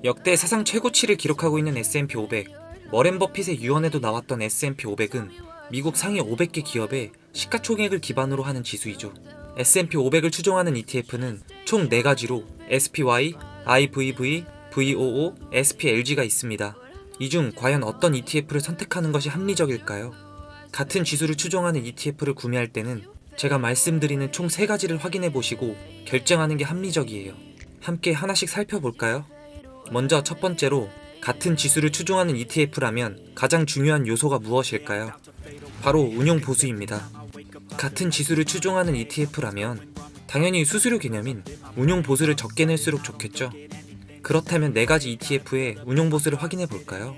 역대 사상 최고치를 기록하고 있는 S&P 500. 워렌 버핏의 유언에도 나왔던 S&P 500은 미국 상위 500개 기업의 시가총액을 기반으로 하는 지수이죠. S&P 500을 추종하는 ETF는 총 4가지로 SPY, IVV, VOO, SPLG가 있습니다. 이 중 과연 어떤 ETF를 선택하는 것이 합리적일까요? 같은 지수를 추종하는 ETF를 구매할 때는 제가 말씀드리는 총 3가지를 확인해 보시고 결정하는 게 합리적이에요. 함께 하나씩 살펴볼까요? 먼저 첫 번째로, 같은 지수를 추종하는 ETF라면 가장 중요한 요소가 무엇일까요? 바로 운용 보수입니다. 같은 지수를 추종하는 ETF라면 당연히 수수료 개념인 운용 보수를 적게 낼수록 좋겠죠. 그렇다면 4가지 ETF의 운용 보수를 확인해 볼까요?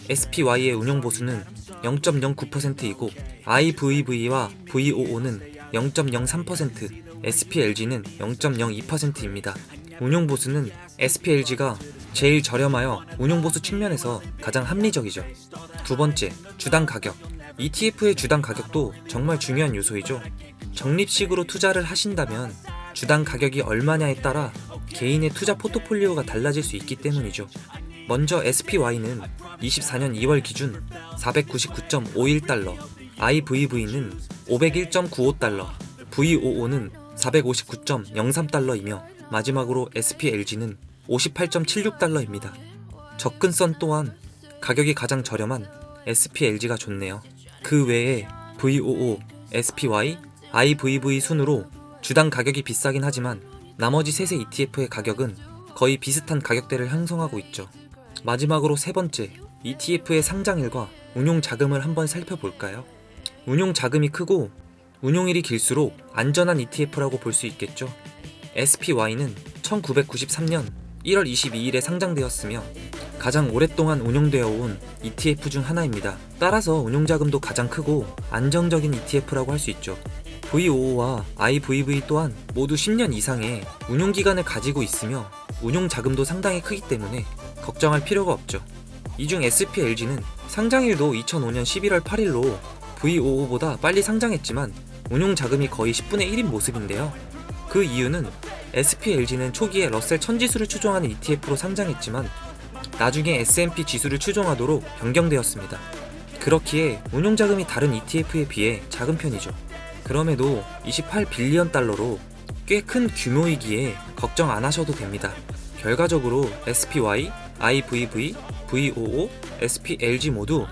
SPY의 운용 보수는 0.09%이고 IVV와 VOO는 0.03%, SPLG는 0.02%입니다. 운용 보수는 SPLG가 제일 저렴하여 운용 보수 측면에서 가장 합리적이죠. 두 번째, 주당 가격. ETF의 주당 가격도 정말 중요한 요소이죠. 적립식으로 투자를 하신다면 주당 가격이 얼마냐에 따라 개인의 투자 포트폴리오가 달라질 수 있기 때문이죠. 먼저 SPY는 24년 2월 기준 499.51달러, IVV는 501.95달러, VOO는 459.03달러이며 마지막으로 SPLG는 58.76달러입니다. 접근성 또한 가격이 가장 저렴한 SPLG가 좋네요. 그 외에 VOO, SPY, IVV 순으로 주당 가격이 비싸긴 하지만 나머지 3세 ETF의 가격은 거의 비슷한 가격대를 형성하고 있죠. 마지막으로 세 번째, ETF의 상장일과 운용 자금을 한번 살펴볼까요? 운용 자금이 크고 운용일이 길수록 안전한 ETF라고 볼 수 있겠죠. SPY는 1993년 1월 22일에 상장되었으며 가장 오랫동안 운용되어 온 ETF 중 하나입니다. 따라서 운용자금도 가장 크고 안정적인 ETF라고 할 수 있죠. VOO와 IVV 또한 모두 10년 이상의 운용기간을 가지고 있으며 운용자금도 상당히 크기 때문에 걱정할 필요가 없죠. 이 중 SPLG는 상장일도 2005년 11월 8일로 VOO보다 빨리 상장했지만 운용자금이 거의 10분의 1인 모습인데요. 그 이유는 SPLG는 초기에 러셀 1000지수를 추종하는 ETF로 상장했지만 나중에 S&P 지수를 추종하도록 변경되었습니다. 그렇기에 운용자금이 다른 ETF에 비해 작은 편이죠. 그럼에도 28빌리언 달러로 꽤 큰 규모이기에 걱정 안 하셔도 됩니다. 결과적으로 SPY, IVV, VOO, SPLG 모두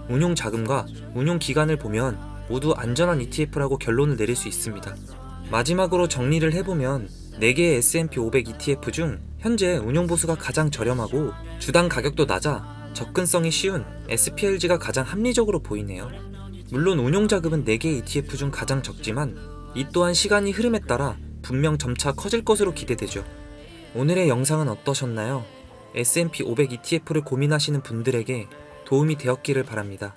운용자금과 운용기간을 보면 모두 안전한 ETF라고 결론을 내릴 수 있습니다. 마지막으로 정리를 해보면 4개의 S&P 500 ETF 중 현재 운용보수가 가장 저렴하고 주당 가격도 낮아 접근성이 쉬운 SPLG가 가장 합리적으로 보이네요. 물론 운용자금은 4개 ETF 중 가장 적지만 이 또한 시간이 흐름에 따라 분명 점차 커질 것으로 기대되죠. 오늘의 영상은 어떠셨나요? S&P 500 ETF를 고민하시는 분들에게 도움이 되었기를 바랍니다.